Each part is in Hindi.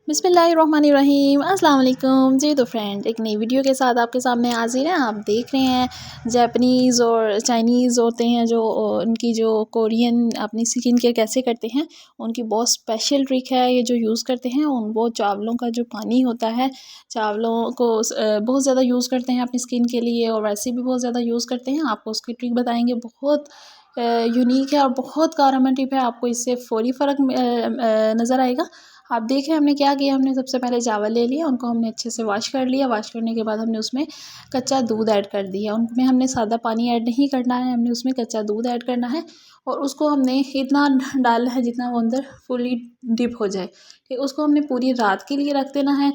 बिस्मिल्लाहिर्रहमानिर्रहीम अस्सलाम वालेकुम जी। तो फ्रेंड, एक नई वीडियो के साथ आपके सामने हाजिर हैं। आप देख रहे हैं जापानीज़ और चाइनीज़ होते हैं जो उनकी जो कोरियन अपनी स्किन केयर कैसे करते हैं, उनकी बहुत स्पेशल ट्रिक है ये जो यूज़ करते हैं। वो चावलों का जो पानी होता है, चावलों को बहुत ज़्यादा यूज़ करते हैं अपनी स्किन के लिए, और वैसे भी बहुत ज़्यादा यूज़ करते हैं। आपको उसकी ट्रिक बताएंगे, बहुत यूनिक है और बहुत कारगर टिप है। आपको इससे फौरी फ़र्क नज़र आएगा। आप देख रहे हैं हमने क्या किया। हमने सबसे पहले चावल ले लिया, उनको हमने अच्छे से वॉश कर लिया। वॉश करने के बाद हमने उसमें कच्चा दूध ऐड कर दिया। उनमें हमने सादा पानी ऐड नहीं करना है, हमने उसमें कच्चा दूध ऐड करना है। और उसको हमने इतना डालना है जितना वो अंदर फुली डिप हो जाए। ठीक, उसको हमने पूरी रात के लिए रख देना है।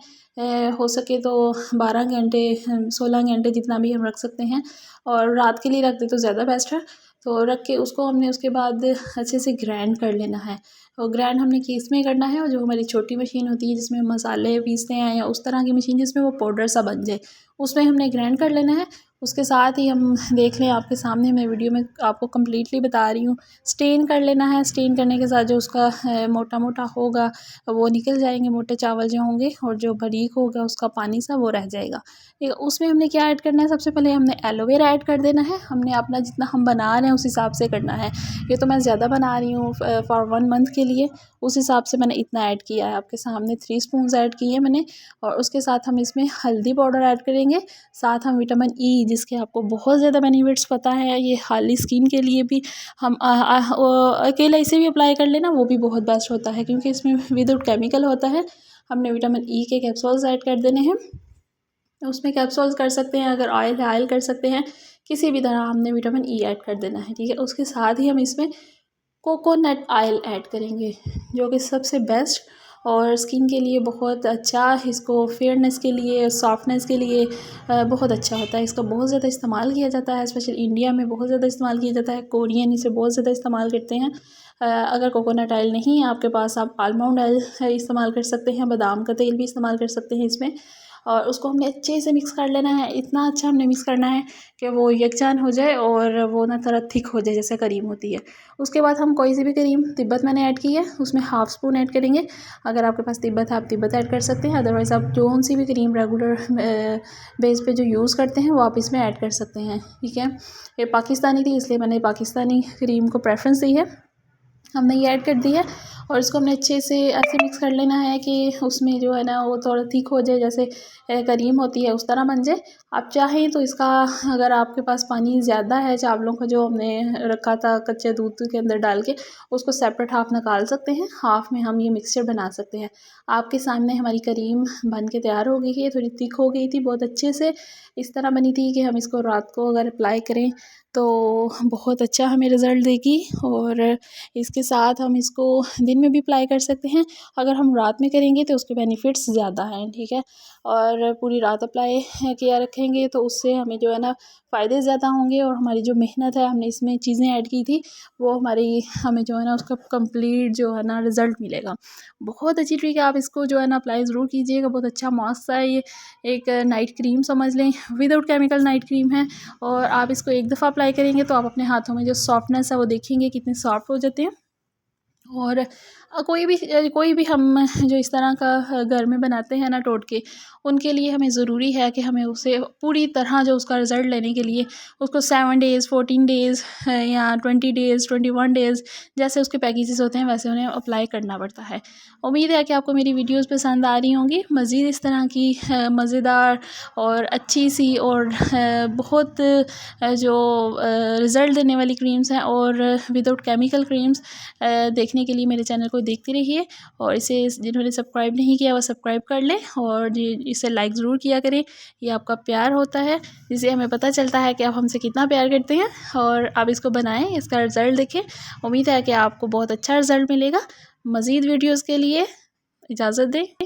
हो सके तो 12 घंटे 16 घंटे जितना भी हम रख सकते हैं, और रात के लिए रख दे तो ज़्यादा बेस्ट है। तो रख के उसको हमने उसके बाद अच्छे से ग्राइंड कर लेना है। और ग्राइंड हमने किस में करना है, और जो हमारी छोटी मशीन होती है जिसमें मसाले पीसते हैं, या उस तरह की मशीन जिसमें वो पाउडर सा बन जाए, उसमें हमने ग्राइंड कर लेना है। उसके साथ ही हम देख लें, आपके सामने मैं वीडियो में आपको कम्प्लीटली बता रही हूँ। स्टेन कर लेना है। स्टेन करने के साथ जो उसका मोटा मोटा होगा वो निकल जाएंगे, मोटे चावल जो होंगे, और जो बारीक होगा उसका पानी सा वो रह जाएगा। ठीक है, उसमें हमने क्या ऐड करना है, सबसे पहले हमने एलोवेरा ऐड कर देना है। हमने अपना जितना हम बना रहे हैं उस हिसाब से करना है। ये तो मैं ज़्यादा बना रही हूँ फॉर 1 मंथ के लिए, उस हिसाब से मैंने इतना ऐड किया है। आपके सामने 3 स्पून ऐड किए हैं मैंने। और उसके साथ हम इसमें हल्दी पाउडर ऐड करेंगे। साथ हम विटामिन ई, जिसके आपको बहुत ज़्यादा बेनिफिट्स पता है, ये खाली स्किन के लिए भी हम अकेला इसे भी अप्लाई कर लेना, वो भी बहुत बेस्ट होता है क्योंकि इसमें विदाउट केमिकल होता है। हमने विटामिन ई के कैप्सूल्स ऐड कर देने हैं। उसमें कैप्सूल्स कर सकते हैं, अगर ऑयल है ऑयल कर सकते हैं, किसी भी तरह हमने विटामिन ई ऐड कर देना है। ठीक है, उसके साथ ही हम इसमें कोकोनट ऑयल ऐड करेंगे, जो कि सबसे बेस्ट और स्किन के लिए बहुत अच्छा, इसको फेयरनेस के लिए, सॉफ्टनेस के लिए बहुत अच्छा होता है। इसका बहुत ज़्यादा इस्तेमाल किया जाता है, स्पेशल इंडिया में बहुत ज़्यादा इस्तेमाल किया जाता है। कोरियन इसे बहुत ज़्यादा इस्तेमाल करते हैं। अगर कोकोनट ऑयल नहीं है आपके पास, आप आलमंड ऑयल इस्तेमाल कर सकते हैं, बादाम का तेल भी इस्तेमाल कर सकते हैं इसमें। और उसको हमने अच्छे से मिक्स कर लेना है। इतना अच्छा हमने मिक्स करना है कि वो यकजान हो जाए और वो ना थोड़ा थिक हो जाए, जैसे क्रीम होती है। उसके बाद हम कोई सी भी क्रीम, तिब्बत मैंने ऐड की है, उसमें हाफ़ स्पून ऐड करेंगे। अगर आपके पास तिब्बत है आप तिब्बत ऐड कर सकते हैं, अदरवाइज़ आप कौन सी भी क्रीम रेगुलर बेस पे जो यूज़ करते हैं वो आप इसमें ऐड कर सकते हैं। ठीक है, ये पाकिस्तानी थी इसलिए मैंने पाकिस्तानी क्रीम को प्रेफरेंस दी है। हमने ये ऐड कर दी है, और इसको हमने अच्छे से ऐसे मिक्स कर लेना है कि उसमें जो है ना वो थोड़ा थिक हो जाए, जैसे करीम होती है उस तरह बन जाए। आप चाहें तो इसका, अगर आपके पास पानी ज़्यादा है चावलों का जो हमने रखा था कच्चे दूध के अंदर डाल के, उसको सेपरेट हाफ़ निकाल सकते हैं, हाफ़ में हम ये मिक्सचर बना सकते हैं। आपके सामने हमारी करीम बन के तैयार हो गई है, थोड़ी थिक हो गई थी बहुत अच्छे से। इस तरह बनी थी कि हम इसको रात को अगर अप्लाई करें तो बहुत अच्छा हमें रिज़ल्ट देगी, और इसके साथ हम इसको दिन में भी अप्लाई कर सकते हैं। अगर हम रात में करेंगे तो उसके बेनिफिट्स ज़्यादा हैं। ठीक है, और पूरी रात अप्लाई किया रखेंगे तो उससे हमें जो है ना फ़ायदे ज़्यादा होंगे, और हमारी जो मेहनत है, हमने इसमें चीज़ें ऐड की थी, वो हमें जो है ना उसका कंप्लीट जो है ना रिज़ल्ट मिलेगा। बहुत अच्छी ट्रिक है, आप इसको जो है ना अप्लाई ज़रूर कीजिएगा। बहुत अच्छा मस्त है ये, एक नाइट क्रीम समझ लें, विदाउट केमिकल नाइट क्रीम है। और आप इसको एक दफ़ा अप्लाई करेंगे तो आप अपने हाथों में जो सॉफ्टनेस है वो देखेंगे कितने सॉफ्ट हो जाते हैं। और कोई भी हम जो इस तरह का घर में बनाते हैं ना टोटके, उनके लिए हमें ज़रूरी है कि हमें उसे पूरी तरह जो उसका रिज़ल्ट लेने के लिए उसको 7 डेज़ 14 डेज़ या 20 डेज़ 21 डेज़ जैसे उसके पैकेजेस होते हैं वैसे उन्हें अप्लाई करना पड़ता है। उम्मीद है कि आपको मेरी वीडियोस पसंद आ रही होंगी। मज़ीद इस तरह की मज़ेदार और अच्छी सी और बहुत जो रिज़ल्ट देने वाली क्रीम्स हैं और विदाउट केमिकल क्रीम्स देखने के लिए मेरे चैनल को देखते रहिए। और इसे जिन्होंने सब्सक्राइब नहीं किया वो सब्सक्राइब कर लें, और इसे लाइक ज़रूर किया करें। ये आपका प्यार होता है जिससे हमें पता चलता है कि आप हमसे कितना प्यार करते हैं। और आप इसको बनाएं, इसका रिज़ल्ट देखें। उम्मीद है कि आपको बहुत अच्छा रिज़ल्ट मिलेगा। मज़ीद वीडियोज़ के लिए इजाज़त दें।